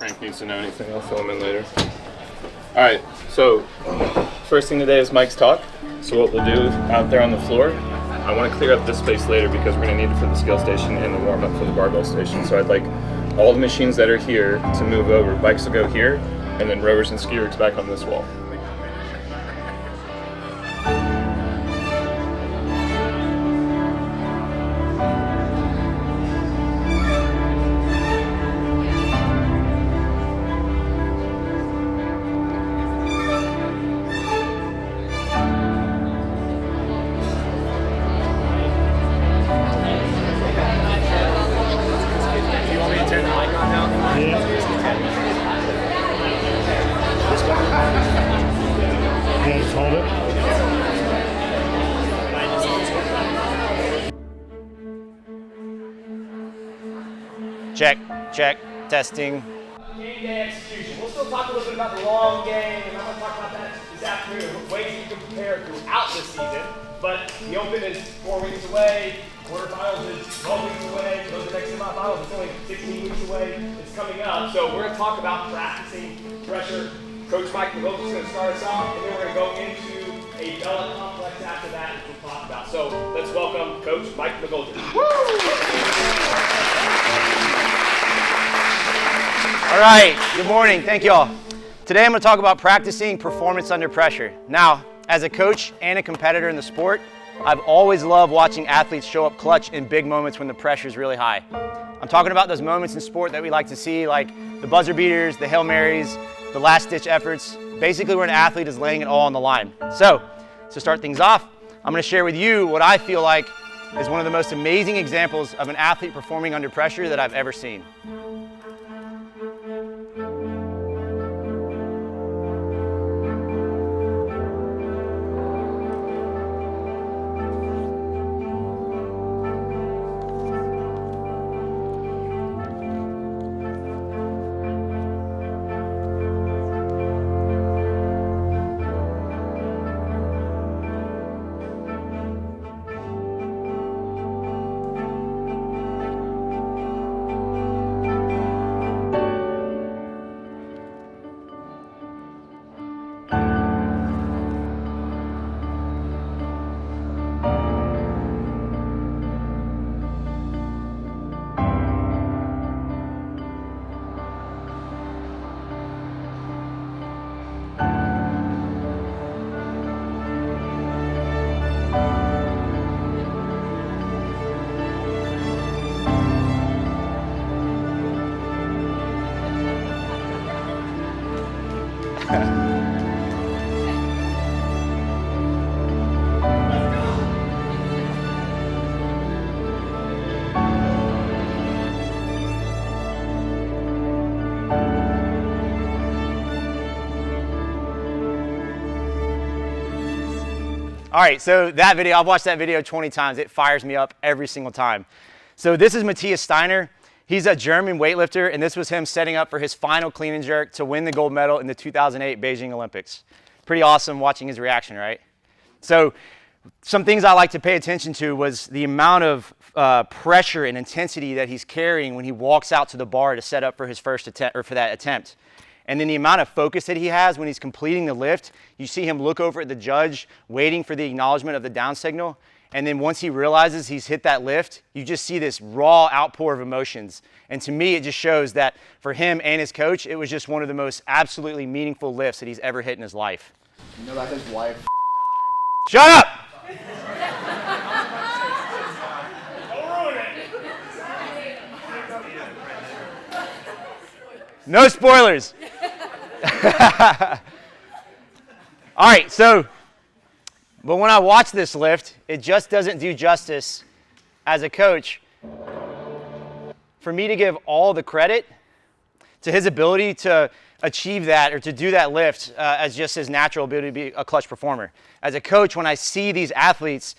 Frank needs to know anything, I'll fill him in later. All right, so first thing today is Mike's talk. So what we'll do out there on the floor, I want to clear up this space later because we're going to need it for the scale station and the warm-up for the barbell station. So I'd like all the machines that are here to move over. Bikes will go here, and then rowers and ski rigs back on this wall. Check, check, testing. Game day execution. We'll still talk a little bit about the long game, and I'm going to talk about that this afternoon, ways you can prepare throughout this season. But the Open is 4 weeks away, quarterfinals is 12 weeks away, those are next semifinals, it's only 16 weeks away, it's coming up. So we're going to talk about practicing pressure. Coach Mike McGold's is going to start us off, and then we're going to go into a Bella complex after that, which we'll talk about. So let's welcome Coach Mike McGold. All right, good morning, thank you all. Today I'm going to talk about practicing performance under pressure. Now, as a coach and a competitor in the sport, I've always loved watching athletes show up clutch in big moments when the pressure is really high. I'm talking about those moments in sport that we like to see, like the buzzer beaters, the Hail Marys, the last-ditch efforts, basically where an athlete is laying it all on the line. So, to start things off, I'm going to share with you what I feel like is one of the most amazing examples of an athlete performing under pressure that I've ever seen. All right, so that video, I've watched that video 20 times. It fires me up every single time. So this is Matthias Steiner. He's a German weightlifter, and this was him setting up for his final clean and jerk to win the gold medal in the 2008 Beijing Olympics. Pretty awesome watching his reaction, right? So some things I like to pay attention to was the amount of pressure and intensity that he's carrying when he walks out to the bar to set up for his first attempt, or for that attempt. And then the amount of focus that he has when he's completing the lift. You see him look over at the judge, waiting for the acknowledgement of the down signal. And then once he realizes he's hit that lift, you just see this raw outpour of emotions. And to me, it just shows that for him and his coach, it was just one of the most absolutely meaningful lifts that he's ever hit in his life. You know that his wife. Shut up! No spoilers. All right, but when I watch this lift, it just doesn't do justice as a coach for me to give all the credit to his ability to achieve that or to do that lift as just his natural ability to be a clutch performer. As a coach, when I see these athletes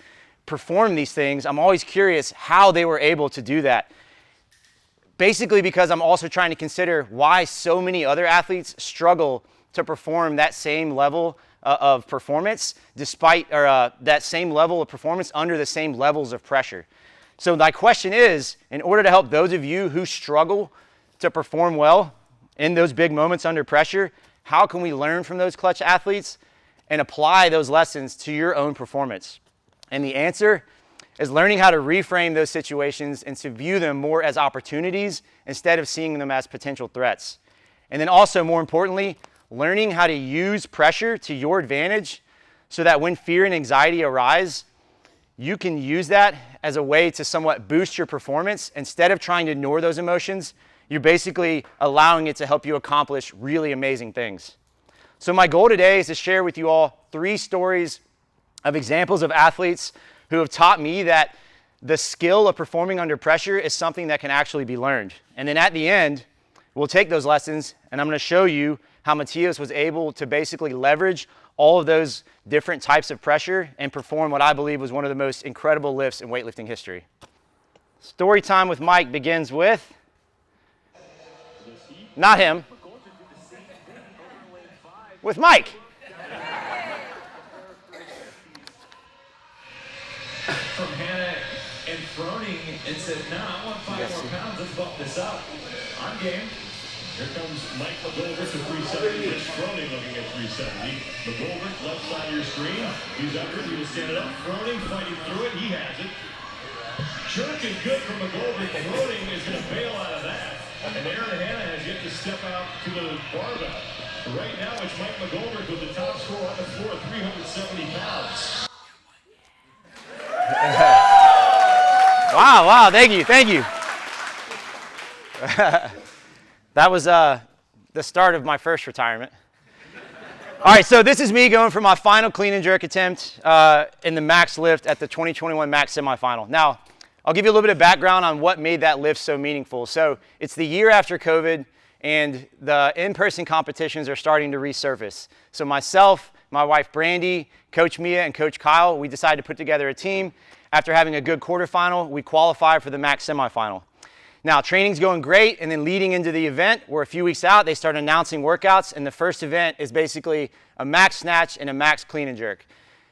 perform these things, I'm always curious how they were able to do that. Basically because I'm also trying to consider why so many other athletes struggle to perform that same level of performance despite, or that same level of performance under the same levels of pressure. So my question is, in order to help those of you who struggle to perform well in those big moments under pressure, how can we learn from those clutch athletes and apply those lessons to your own performance? And the answer is learning how to reframe those situations and to view them more as opportunities instead of seeing them as potential threats. And then also, more importantly, learning how to use pressure to your advantage so that when fear and anxiety arise, you can use that as a way to somewhat boost your performance. Instead of trying to ignore those emotions, you're basically allowing it to help you accomplish really amazing things. So my goal today is to share with you all 3 stories of examples of athletes who have taught me that the skill of performing under pressure is something that can actually be learned. And then at the end, we'll take those lessons and I'm going to show you how Matthias was able to basically leverage all of those different types of pressure and perform what I believe was one of the most incredible lifts in weightlifting history. Story time with Mike begins with, not him, with Mike. From Hannah and Froning and said, I want 5 more pounds, let's bump this up. I'm game. Here comes Mike McGolver to 370. Rich Froning looking at 370. McGolver, left side of your screen. He's under it. He will stand it up. Froning fighting through it. He has it. Jerk is good from McGolver. Froning is going to bail out of that. And Aaron Hannah has yet to step out to the barbell. Right now, it's Mike McGolver with the top score on the floor, 370 pounds. Wow, thank you. That was the start of my first retirement. All right, so this is me going for my final clean and jerk attempt in the max lift at the 2021 max semifinal. Now, I'll give you a little bit of background on what made that lift so meaningful. So it's the year after COVID, and the in-person competitions are starting to resurface. So myself, my wife Brandy, Coach Mia, and Coach Kyle, we decided to put together a team. After having a good quarterfinal, we qualified for the max semifinal. Now, training's going great, and then leading into the event, we're a few weeks out, they start announcing workouts, and the first event is basically a max snatch and a max clean and jerk.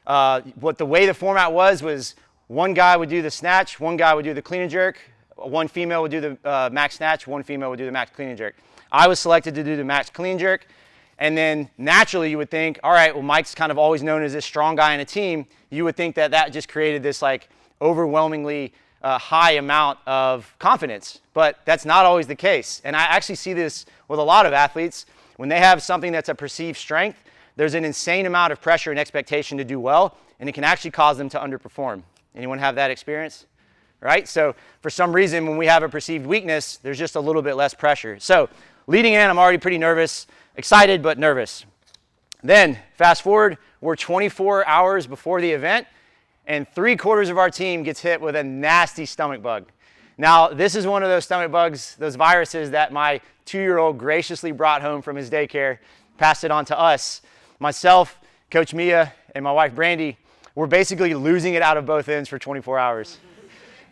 The way the format was one guy would do the snatch, one guy would do the clean and jerk, one female would do the max snatch, one female would do the max clean and jerk. I was selected to do the max clean and jerk, and then naturally you would think, all right, well, Mike's kind of always known as this strong guy in a team. You would think that that just created this like overwhelmingly high amount of confidence, but that's not always the case. And I actually see this with a lot of athletes. When they have something that's a perceived strength, there's an insane amount of pressure and expectation to do well, and it can actually cause them to underperform. Anyone have that experience? Right? So for some reason, when we have a perceived weakness, there's just a little bit less pressure. So leading in, I'm already pretty nervous, excited, but nervous. Then fast forward, we're 24 hours before the event, and 3/4 of our team gets hit with a nasty stomach bug. Now, this is one of those stomach bugs, those viruses that my 2-year-old graciously brought home from his daycare, passed it on to us. Myself, Coach Mia, and my wife Brandy were basically losing it out of both ends for 24 hours.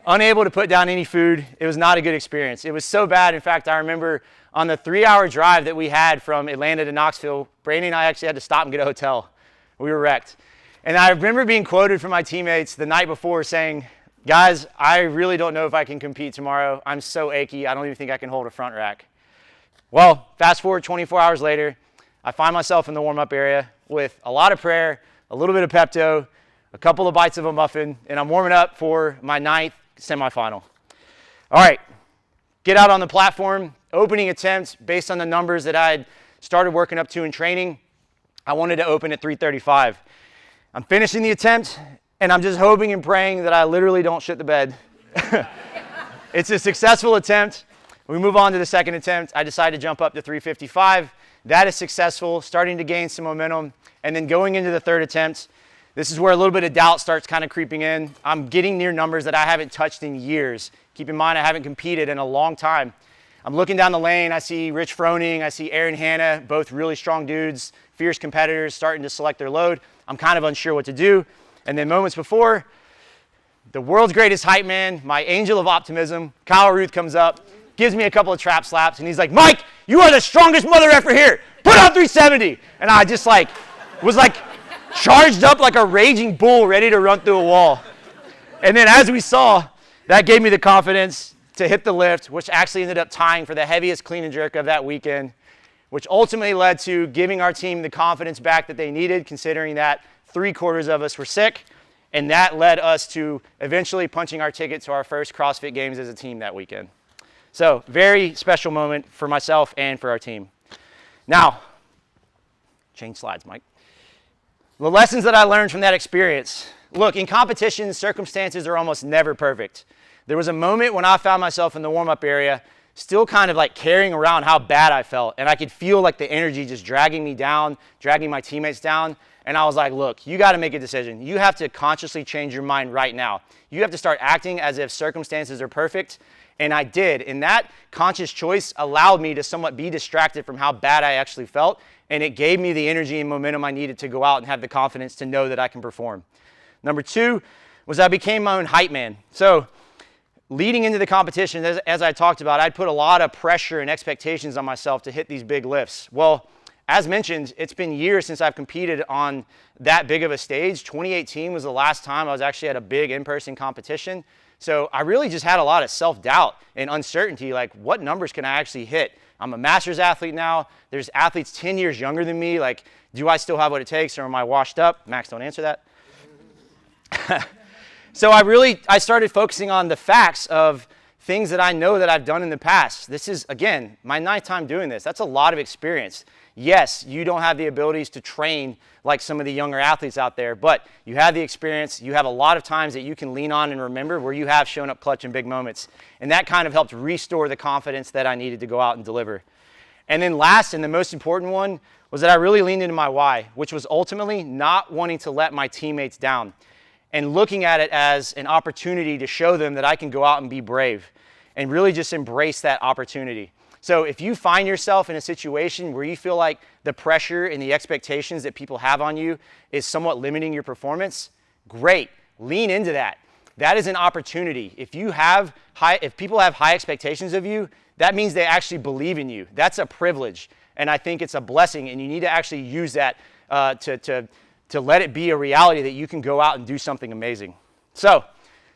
Unable to put down any food. It was not a good experience. It was so bad. In fact, I remember on the 3-hour drive that we had from Atlanta to Knoxville, Brandy and I actually had to stop and get a hotel. We were wrecked. And I remember being quoted from my teammates the night before saying, guys, I really don't know if I can compete tomorrow. I'm so achy. I don't even think I can hold a front rack. Well, fast forward 24 hours later, I find myself in the warm-up area with a lot of prayer, a little bit of Pepto, a couple of bites of a muffin, and I'm warming up for my 9th semifinal. All right, get out on the platform, opening attempts based on the numbers that I had started working up to in training. I wanted to open at 335. I'm finishing the attempt, and I'm just hoping and praying that I literally don't shit the bed. It's a successful attempt. We move on to the second attempt. I decide to jump up to 355. That is successful, starting to gain some momentum. And then going into the third attempt, this is where a little bit of doubt starts kind of creeping in. I'm getting near numbers that I haven't touched in years. Keep in mind, I haven't competed in a long time. I'm looking down the lane. I see Rich Froning. I see Aaron Hannah, both really strong dudes, fierce competitors starting to select their load. I'm kind of unsure what to do. And then moments before, the world's greatest hype man, my angel of optimism, Kyle Ruth comes up, gives me a couple of trap slaps, and he's like, Mike, you are the strongest mother effer here. Put on 370. And I just was charged up like a raging bull ready to run through a wall. And then as we saw, that gave me the confidence. to hit the lift, which actually ended up tying for the heaviest clean and jerk of that weekend, which ultimately led to giving our team the confidence back that they needed, considering that 3/4 of us were sick. And that led us to eventually punching our ticket to our first CrossFit Games as a team that weekend. So very special moment for myself and for our team. Now, change slides, Mike. The lessons that I learned from that experience. Look, in competition, circumstances are almost never perfect. There was a moment when I found myself in the warm-up area, still kind of like carrying around how bad I felt. And I could feel like the energy just dragging me down, dragging my teammates down. And I was like, look, you got to make a decision. You have to consciously change your mind right now. You have to start acting as if circumstances are perfect. And I did. And that conscious choice allowed me to somewhat be distracted from how bad I actually felt. And it gave me the energy and momentum I needed to go out and have the confidence to know that I can perform. Number 2 was I became my own hype man. So leading into the competition, as I talked about, I'd put a lot of pressure and expectations on myself to hit these big lifts. Well, as mentioned, it's been years since I've competed on that big of a stage. 2018 was the last time I was actually at a big in-person competition. So I really just had a lot of self-doubt and uncertainty, like what numbers can I actually hit? I'm a master's athlete now. There's athletes 10 years younger than me. Like, do I still have what it takes or am I washed up? Max, don't answer that. So I started focusing on the facts of things that I know that I've done in the past. This is, again, my 9th time doing this. That's a lot of experience. Yes, you don't have the abilities to train like some of the younger athletes out there, but you have the experience. You have a lot of times that you can lean on and remember where you have shown up clutch in big moments. And that kind of helped restore the confidence that I needed to go out and deliver. And then last, and the most important one, was that I really leaned into my why, which was ultimately not wanting to let my teammates down and looking at it as an opportunity to show them that I can go out and be brave and really just embrace that opportunity. So if you find yourself in a situation where you feel like the pressure and the expectations that people have on you is somewhat limiting your performance, great, lean into that. That is an opportunity. If people have high expectations of you, that means they actually believe in you. That's a privilege, and I think it's a blessing, and you need to actually use that to let it be a reality that you can go out and do something amazing. So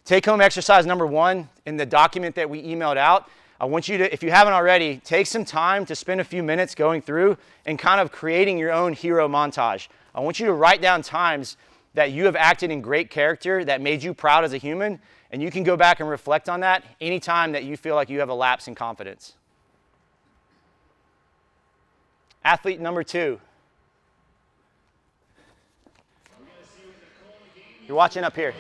take-home exercise number 1 in the document that we emailed out. I want you to, if you haven't already, take some time to spend a few minutes going through and kind of creating your own hero montage. I want you to write down times that you have acted in great character that made you proud as a human, and you can go back and reflect on that anytime that you feel like you have a lapse in confidence. Athlete number 2. You're watching up here.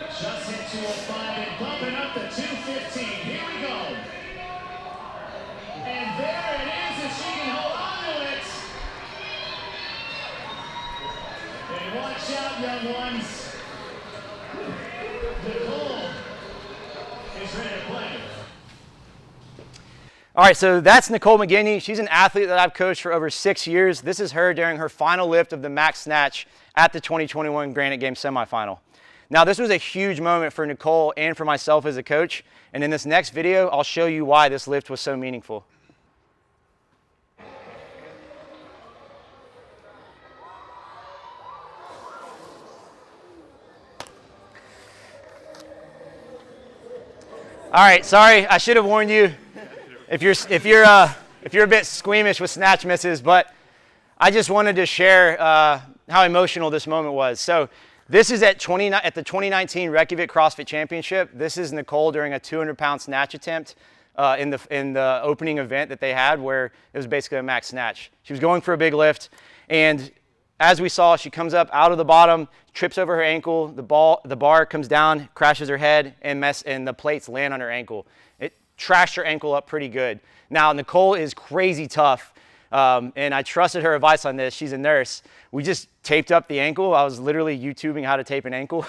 Just hit 205 and bumping up to 215. Here we go. And there it is, and she can hold on to it. And watch out, young ones. Nicole is ready to play. All right, so that's Nicole McGinney. She's an athlete that I've coached for over 6 years. This is her during her final lift of the max snatch at the 2021 Granite Games semifinal. Now, this was a huge moment for Nicole and for myself as a coach, and in this next video, I'll show you why this lift was so meaningful. All right, sorry, I should have warned you if you're a bit squeamish with snatch misses, but I just wanted to share how emotional this moment was. So this is at the 2019 Reykjavik CrossFit Championship. This is Nicole during a 200-pound snatch attempt in the opening event that they had, where it was basically a max snatch. She was going for a big lift, and as we saw, she comes up out of the bottom, trips over her ankle, the bar comes down, crashes her head, and the plates land on her ankle. It trashed her ankle up pretty good. Now, Nicole is crazy tough, and I trusted her advice on this. She's a nurse. We just taped up the ankle. I was literally YouTubing how to tape an ankle,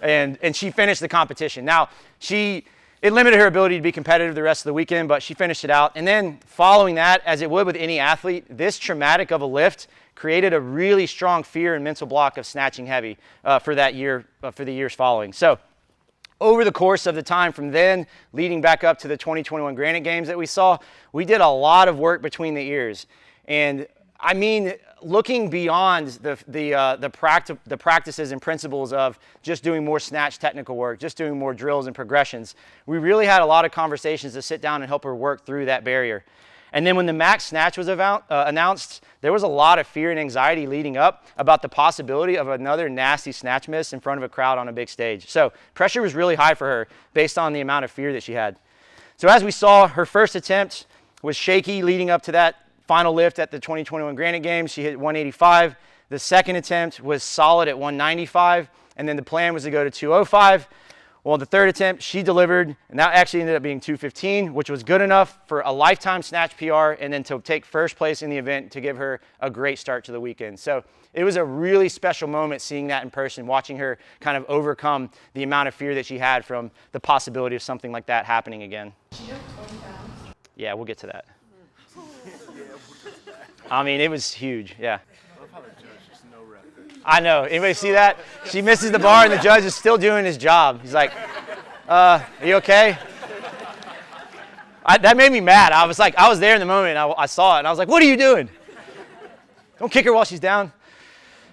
and she finished the competition. Now, it limited her ability to be competitive the rest of the weekend, but she finished it out. And then following that, as it would with any athlete, this traumatic of a lift created a really strong fear and mental block of snatching heavy for that year, for the years following. So over the course of the time from then, leading back up to the 2021 Granite Games that we saw, we did a lot of work between the ears. And I mean, looking beyond the practices and principles of just doing more snatch technical work, just doing more drills and progressions, we really had a lot of conversations to sit down and help her work through that barrier. And then when the max snatch was announced, there was a lot of fear and anxiety leading up about the possibility of another nasty snatch miss in front of a crowd on a big stage. So pressure was really high for her based on the amount of fear that she had. So as we saw, her first attempt was shaky leading up to that final lift at the 2021 Granite Games. She hit 185. The second attempt was solid at 195, and then the plan was to go to 205. Well, the third attempt, she delivered, and that actually ended up being 215, which was good enough for a lifetime snatch PR and then to take first place in the event to give her a great start to the weekend. So it was a really special moment seeing that in person, watching her kind of overcome the amount of fear that she had from the possibility of something like that happening again. She had 20 pounds. Yeah, we'll get to that. I mean, it was huge, yeah. I know. Anybody see that? She misses the bar and the judge is still doing his job. He's like, are you okay? That made me mad. I was there in the moment. I saw it and I was like, what are you doing? Don't kick her while she's down.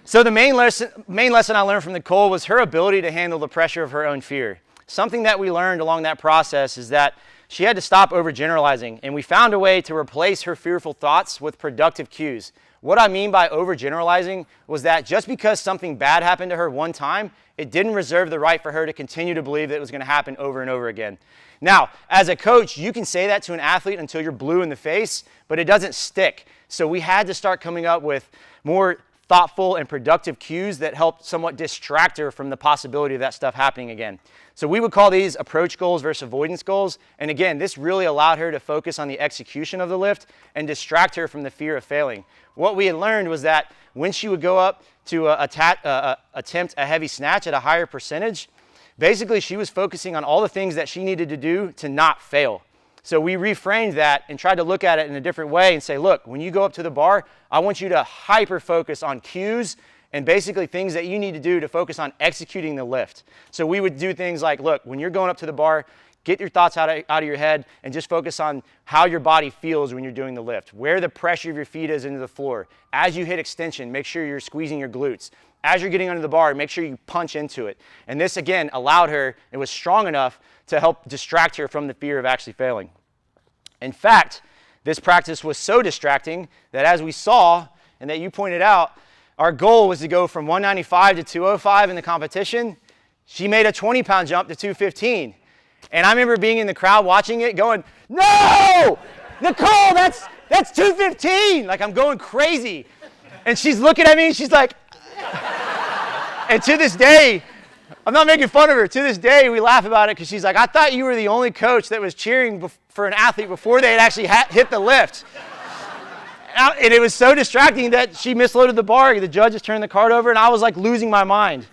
So the main lesson I learned from Nicole was her ability to handle the pressure of her own fear. Something that we learned along that process is that she had to stop overgeneralizing, and we found a way to replace her fearful thoughts with productive cues. What I mean by overgeneralizing was that just because something bad happened to her one time, it didn't reserve the right for her to continue to believe that it was going to happen over and over again. Now, as a coach, you can say that to an athlete until you're blue in the face, but it doesn't stick. So we had to start coming up with more thoughtful and productive cues that helped somewhat distract her from the possibility of that stuff happening again. So we would call these approach goals versus avoidance goals. And again, this really allowed her to focus on the execution of the lift and distract her from the fear of failing. What we had learned was that when she would go up to attempt a heavy snatch at a higher percentage, basically she was focusing on all the things that she needed to do to not fail. So we reframed that and tried to look at it in a different way and say, look, when you go up to the bar, I want you to hyper-focus on cues and basically things that you need to do to focus on executing the lift. So we would do things like, look, when you're going up to the bar, get your thoughts out of your head and just focus on how your body feels when you're doing the lift, where the pressure of your feet is into the floor. As you hit extension, make sure you're squeezing your glutes. As you're getting under the bar, make sure you punch into it. And this, again, allowed her, it was strong enough to help distract her from the fear of actually failing. In fact, this practice was so distracting that as we saw, and that you pointed out, our goal was to go from 195 to 205 in the competition. She made a 20-pound jump to 215. And I remember being in the crowd watching it going, no! Nicole, that's 215! Like, I'm going crazy. And she's looking at me and she's like, and to this day, I'm not making fun of her. To this day, we laugh about it because she's like, I thought you were the only coach that was cheering for an athlete before they had actually hit the lift. And it was so distracting that she misloaded the bar. The judges turned the card over, and I was like losing my mind.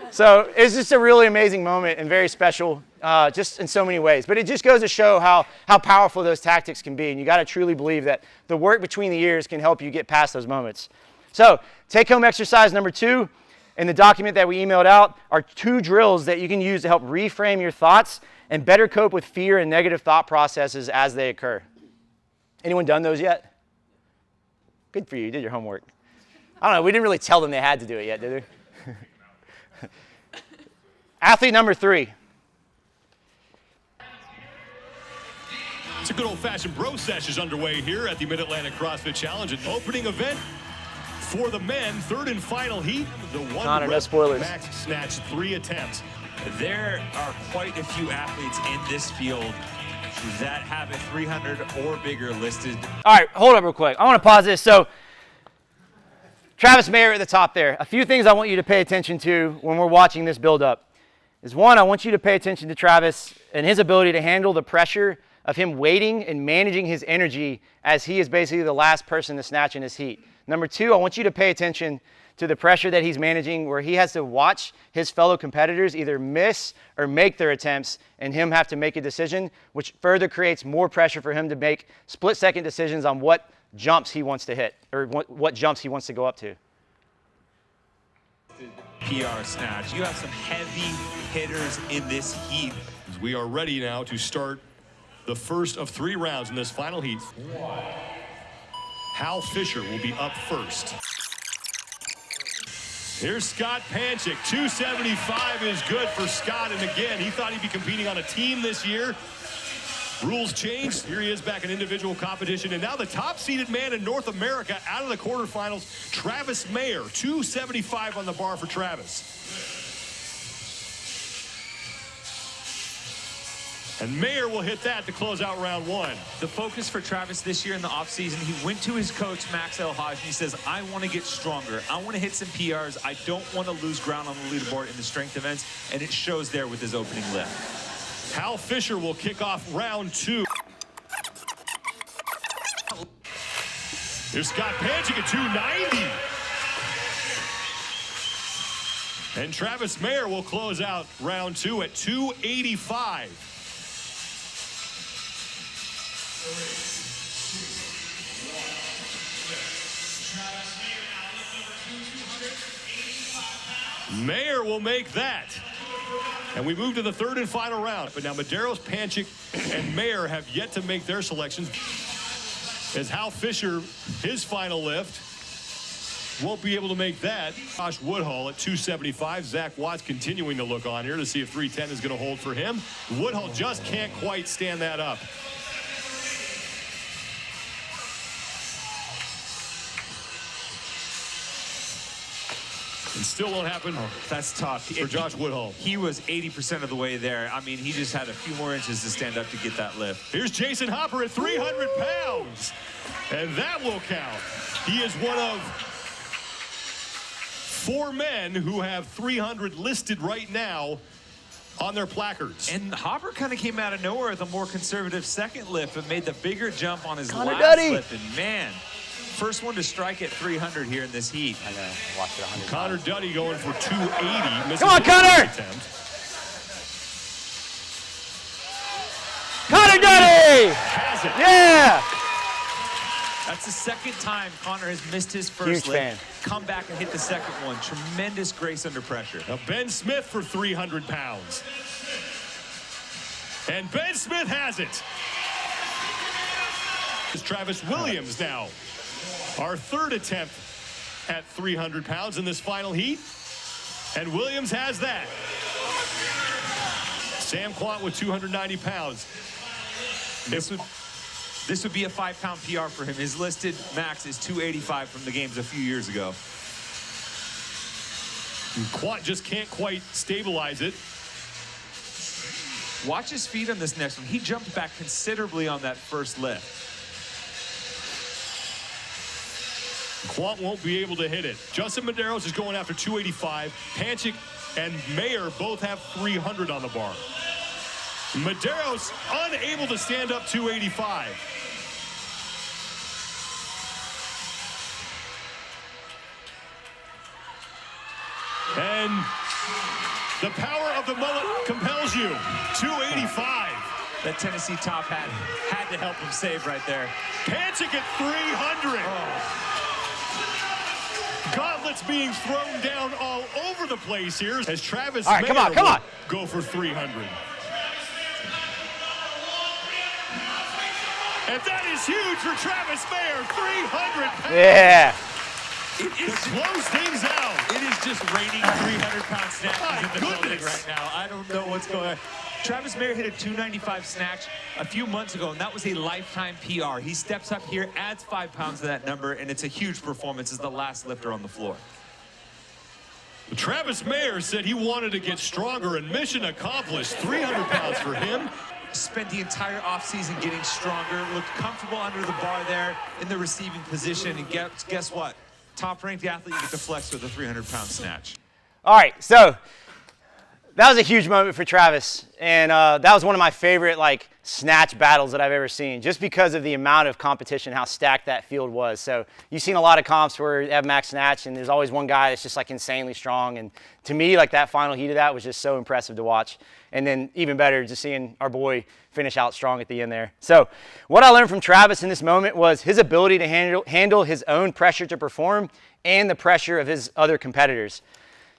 So it's just a really amazing moment and very special just in so many ways. But it just goes to show how powerful those tactics can be. And you got to truly believe that the work between the years can help you get past those moments. So take-home exercise number 2 in the document that we emailed out are 2 drills that you can use to help reframe your thoughts and better cope with fear and negative thought processes as they occur. Anyone done those yet? Good for you. You did your homework. I don't know. We didn't really tell them they had to do it yet, did we? Athlete number 3. It's a good old-fashioned bro session underway here at the Mid-Atlantic CrossFit Challenge, an opening event for the men, 3rd and final heat. The one No spoilers. max snatch 3 attempts. There are quite a few athletes in this field that have a 300 or bigger listed. All right, hold up real quick. I want to pause this. So, Travis Mayer at the top there. A few things I want you to pay attention to when we're watching this build up is 1, I want you to pay attention to Travis and his ability to handle the pressure of him waiting and managing his energy as he is basically the last person to snatch in his heat. Number 2, I want you to pay attention to the pressure that he's managing where he has to watch his fellow competitors either miss or make their attempts and him have to make a decision, which further creates more pressure for him to make split-second decisions on what jumps he wants to hit or what jumps he wants to go up to. PR snatch. You have some heavy hitters in this heat. We are ready now to start the first of 3 rounds in this final heat. Hal Fisher will be up first. Here's Scott Panchik. 275 is good for Scott. And again, he thought he'd be competing on a team this year. Rules changed. Here he is back in individual competition. And now the top-seeded man in North America out of the quarterfinals, Travis Mayer. 275 on the bar for Travis. And Mayer will hit that to close out round one. The focus for Travis this year in the offseason, he went to his coach, Max el-hag, and he says, I want to get stronger. I want to hit some PRs. I don't want to lose ground on the leaderboard in the strength events, and it shows there with his opening lift. Hal Fisher will kick off round two. Here's Scott Panchik at 290. And Travis Mayer will close out round two at 285. Mayer will make that. And we move to the third and final round. But now Medeiros, Panchik, and Mayer have yet to make their selections. As Hal Fisher, his final lift, won't be able to make that. Josh Woodhull at 275. Zach Watts continuing to look on here to see if 310 is going to hold for him. Woodhull just can't quite stand that up. And still won't happen. Oh, that's tough for Josh Woodhull. He was 80% of the way there. I mean, he just had a few more inches to stand up to get that lift. Here's Jason Hopper at 300 pounds. And that will count. He is one of 4 men who have 300 listed right now on their placards. And Hopper kind of came out of nowhere with a more conservative second lift, but made the bigger jump on his Connor last Duddy. lift. And man, first one to strike at 300 here in this heat. I know. Watch it 100 Connor times. Duddy going for 280. Come on, Connor! Connor Duddy! Has it. Yeah! That's the second time Connor has missed his first Huge lift. fan. Come back and hit the second one. Tremendous grace under pressure. Now Ben Smith for 300 pounds. And Ben Smith has it. It's Travis Williams now. Our third attempt at 300 pounds in this final heat. And Williams has that. Sam Quant with 290 pounds. This would be a 5-pound PR for him. His listed max is 285 from the games a few years ago. Quant just can't quite stabilize it. Watch his feet on this next one. He jumped back considerably on that first lift. Quant won't be able to hit it. Justin Medeiros is going after 285. Panchik and Mayer both have 300 on the bar. Medeiros unable to stand up 285. And the power of the mullet compels you. 285. That Tennessee top hat had to help him save right there. Panchik at 300. Gauntlets being thrown down all over the place here as Travis All right, Mayer come on. will go for 300. And that is huge for Travis Mayer, 300 pounds. Yeah. It is Close things out. It is just raining 300-pound snatches My in the building goodness. right now. I don't know what's going on. Travis Mayer hit a 295 snatch a few months ago, and that was a lifetime PR. He steps up here, adds 5 pounds to that number, and it's a huge performance as the last lifter on the floor. Travis Mayer said he wanted to get stronger, and mission accomplished. 300 pounds for him. Spent the entire offseason getting stronger, looked comfortable under the bar there in the receiving position, and guess what? Top-ranked athlete, you get to flex with a 300-pound snatch. All right, so that was a huge moment for Travis, and that was one of my favorite snatch battles that I've ever seen, just because of the amount of competition, how stacked that field was. So you've seen a lot of comps where they have max snatch, and there's always one guy that's just insanely strong. And to me, that final heat of that was just so impressive to watch. And then even better, just seeing our boy finish out strong at the end there. So what I learned from Travis in this moment was his ability to handle his own pressure to perform and the pressure of his other competitors.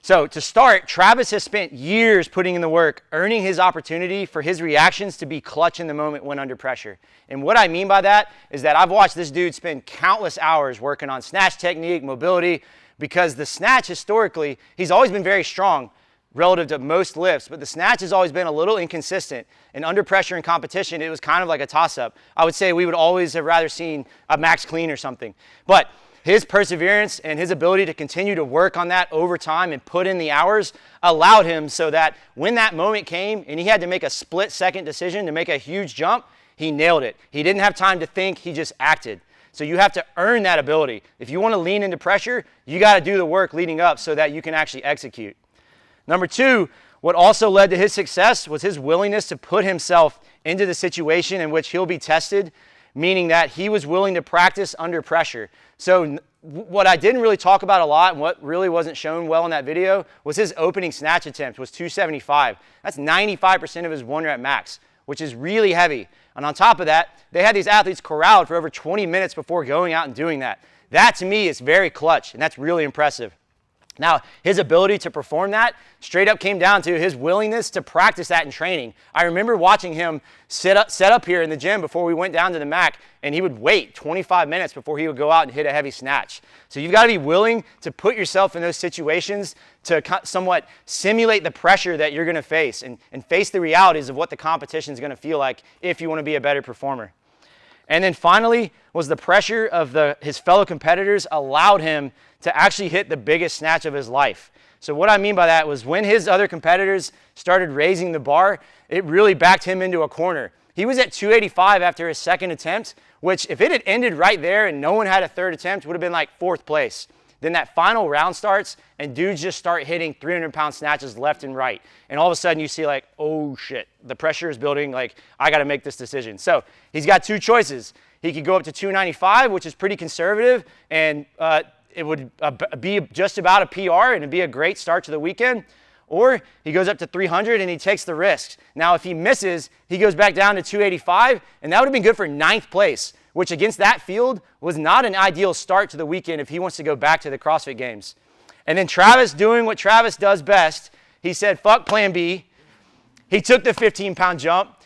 So to start, Travis has spent years putting in the work, earning his opportunity for his reactions to be clutch in the moment when under pressure. And what I mean by that is that I've watched this dude spend countless hours working on snatch technique, mobility, because the snatch historically, he's always been very strong relative to most lifts, but the snatch has always been a little inconsistent. And under pressure in competition, it was kind of like a toss-up. I would say we would always have rather seen a max clean or something. But his perseverance and his ability to continue to work on that over time and put in the hours allowed him so that when that moment came and he had to make a split-second decision to make a huge jump, he nailed it. He didn't have time to think, he just acted. So you have to earn that ability. If you want to lean into pressure, you got to do the work leading up so that you can actually execute. Number two, what also led to his success was his willingness to put himself into the situation in which he'll be tested, meaning that he was willing to practice under pressure. So what I didn't really talk about a lot and what really wasn't shown well in that video was his opening snatch attempt was 275. That's 95% of his 1 rep max, which is really heavy. And on top of that, they had these athletes corralled for over 20 minutes before going out and doing that. That to me is very clutch, and that's really impressive. Now, his ability to perform that straight up came down to his willingness to practice that in training. I remember watching him set up here in the gym before we went down to the Mac, and he would wait 25 minutes before he would go out and hit a heavy snatch. So you've got to be willing to put yourself in those situations to somewhat simulate the pressure that you're going to face and face the realities of what the competition is going to feel like if you want to be a better performer. And then finally was the pressure of his fellow competitors allowed him to actually hit the biggest snatch of his life. So what I mean by that was when his other competitors started raising the bar, it really backed him into a corner. He was at 285 after his second attempt, which if it had ended right there and no one had a third attempt, would have been like 4th place. Then that final round starts and dudes just start hitting 300-pound snatches left and right. And all of a sudden you see like, oh shit, the pressure is building, like I got to make this decision. So he's got two choices. He could go up to 295, which is pretty conservative, and it would be just about a PR and it'd be a great start to the weekend. Or he goes up to 300 and he takes the risks. Now if he misses, he goes back down to 285, and that would have been good for 9th place, which against that field was not an ideal start to the weekend if he wants to go back to the CrossFit Games. And then Travis doing what Travis does best, he said, fuck plan B. He took the 15-pound jump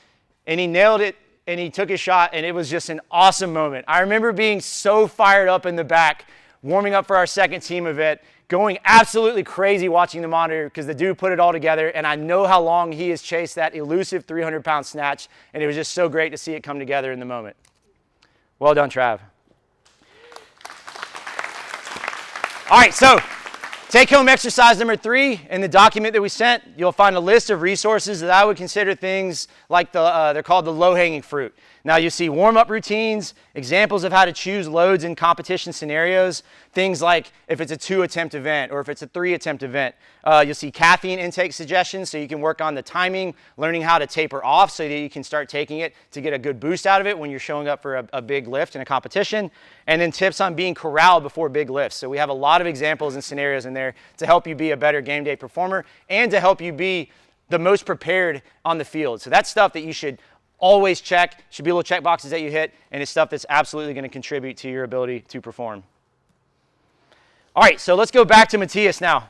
and he nailed it and he took his shot, and it was just an awesome moment. I remember being so fired up in the back, warming up for our second team event, going absolutely crazy watching the monitor because the dude put it all together, and I know how long he has chased that elusive 300-pound snatch, and it was just so great to see it come together in the moment. Well done, Trav. All right, so take-home exercise number 3 in the document that we sent, you'll find a list of resources that I would consider things like they're called the low-hanging fruit. Now you see warm-up routines, examples of how to choose loads in competition scenarios, things like if it's a 2-attempt event or if it's a 3-attempt event. You'll see caffeine intake suggestions so you can work on the timing, learning how to taper off so that you can start taking it to get a good boost out of it when you're showing up for a big lift in a competition. And then tips on being corralled before big lifts. So we have a lot of examples and scenarios in there to help you be a better game day performer and to help you be the most prepared on the field. So that's stuff that you should always check, should be little check boxes that you hit, and it's stuff that's absolutely going to contribute to your ability to perform. All right, so let's go back to Matthias now.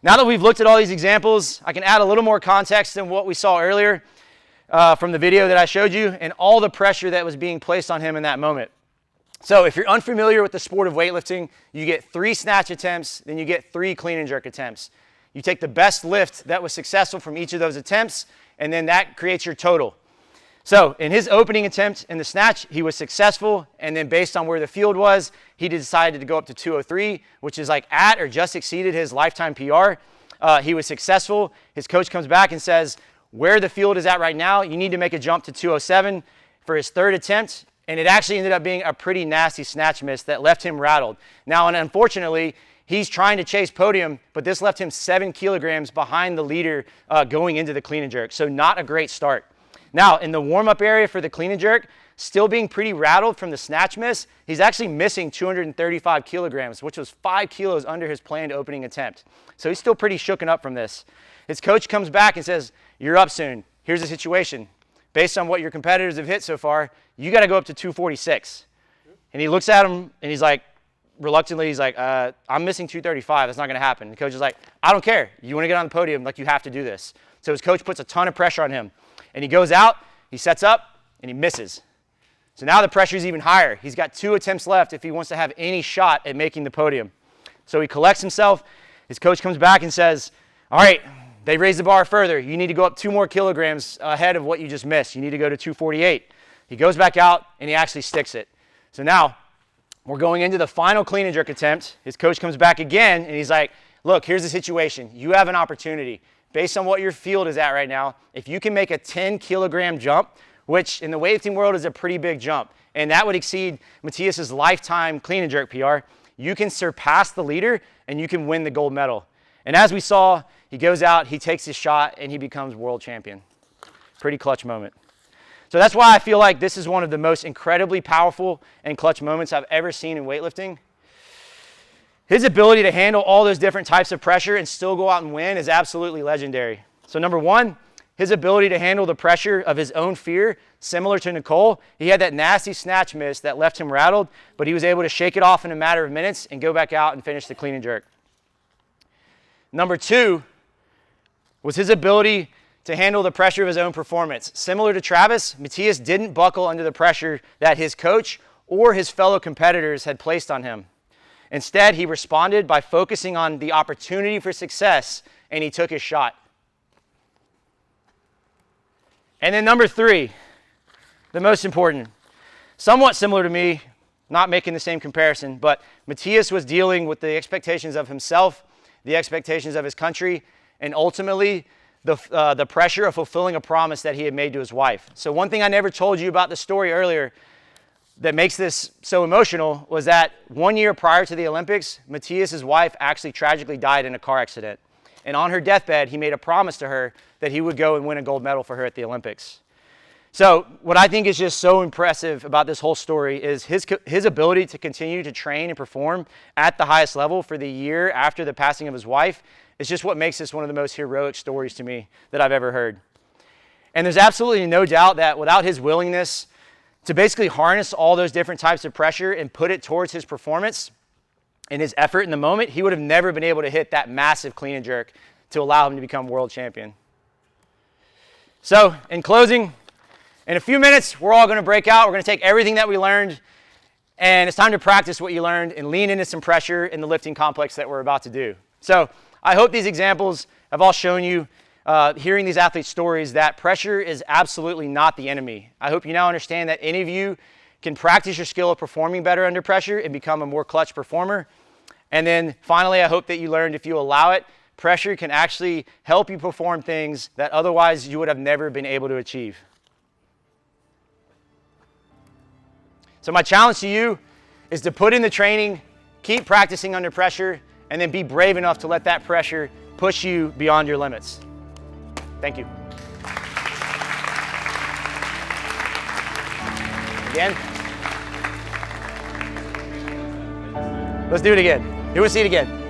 Now that we've looked at all these examples, I can add a little more context than what we saw earlier from the video that I showed you and all the pressure that was being placed on him in that moment. So if you're unfamiliar with the sport of weightlifting, you get 3 snatch attempts, then you get 3 clean and jerk attempts. You take the best lift that was successful from each of those attempts, and then that creates your total. So in his opening attempt in the snatch, he was successful, and then based on where the field was, he decided to go up to 203, which is like at or just exceeded his lifetime PR. He was successful. His coach comes back and says, where the field is at right now, you need to make a jump to 207 for his 3rd attempt, and it actually ended up being a pretty nasty snatch miss that left him rattled. Now, and unfortunately, he's trying to chase podium, but this left him 7 kilograms behind the leader going into the clean and jerk, so not a great start. Now, in the warm-up area for the clean and jerk, still being pretty rattled from the snatch miss, he's actually missing 235 kilograms, which was 5 kilos under his planned opening attempt. So he's still pretty shooken up from this. His coach comes back and says, you're up soon. Here's the situation. Based on what your competitors have hit so far, you got to go up to 246. And he looks at him and he's like, reluctantly, he's like, I'm missing 235. That's not going to happen. The coach is like, I don't care. You want to get on the podium, like, you have to do this. So his coach puts a ton of pressure on him. And he goes out, he sets up, and he misses. So now the pressure is even higher. He's got 2 attempts left if he wants to have any shot at making the podium. So he collects himself. His coach comes back and says, all right, they raised the bar further. You need to go up 2 more kilograms ahead of what you just missed. You need to go to 248. He goes back out, and he actually sticks it. So now we're going into the final clean and jerk attempt. His coach comes back again, and he's like, look, here's the situation. You have an opportunity. Based on what your field is at right now, if you can make a 10-kilogram jump, which in the weightlifting world is a pretty big jump, and that would exceed Matthias's lifetime clean and jerk PR, you can surpass the leader, and you can win the gold medal. And as we saw, he goes out, he takes his shot, and he becomes world champion. Pretty clutch moment. So that's why I feel like this is one of the most incredibly powerful and clutch moments I've ever seen in weightlifting. His ability to handle all those different types of pressure and still go out and win is absolutely legendary. So number one, his ability to handle the pressure of his own fear, similar to Nicole. He had that nasty snatch miss that left him rattled, but he was able to shake it off in a matter of minutes and go back out and finish the clean and jerk. Number two was his ability to handle the pressure of his own performance. Similar to Travis, Matthias didn't buckle under the pressure that his coach or his fellow competitors had placed on him. Instead, he responded by focusing on the opportunity for success, and he took his shot. And then number three, the most important, somewhat similar to me, not making the same comparison, but Matthias was dealing with the expectations of himself, the expectations of his country, and ultimately the pressure of fulfilling a promise that he had made to his wife. So one thing I never told you about the story earlier that makes this so emotional was that 1 year prior to the Olympics, Matthias's wife actually tragically died in a car accident. And on her deathbed, he made a promise to her that he would go and win a gold medal for her at the Olympics. So what I think is just so impressive about this whole story is his ability to continue to train and perform at the highest level for the year after the passing of his wife is just what makes this one of the most heroic stories to me that I've ever heard. And there's absolutely no doubt that without his willingness to basically harness all those different types of pressure and put it towards his performance and his effort in the moment, he would have never been able to hit that massive clean and jerk to allow him to become world champion. So in closing, in a few minutes, we're all going to break out. We're going to take everything that we learned, and it's time to practice what you learned and lean into some pressure in the lifting complex that we're about to do. So I hope these examples have all shown you, hearing these athletes' stories, that pressure is absolutely not the enemy. I hope you now understand that any of you can practice your skill of performing better under pressure and become a more clutch performer. And then finally, I hope that you learned if you allow it, pressure can actually help you perform things that otherwise you would have never been able to achieve. So my challenge to you is to put in the training, keep practicing under pressure, and then be brave enough to let that pressure push you beyond your limits. Thank you. Again. Let's do it again. Who wants to see it again?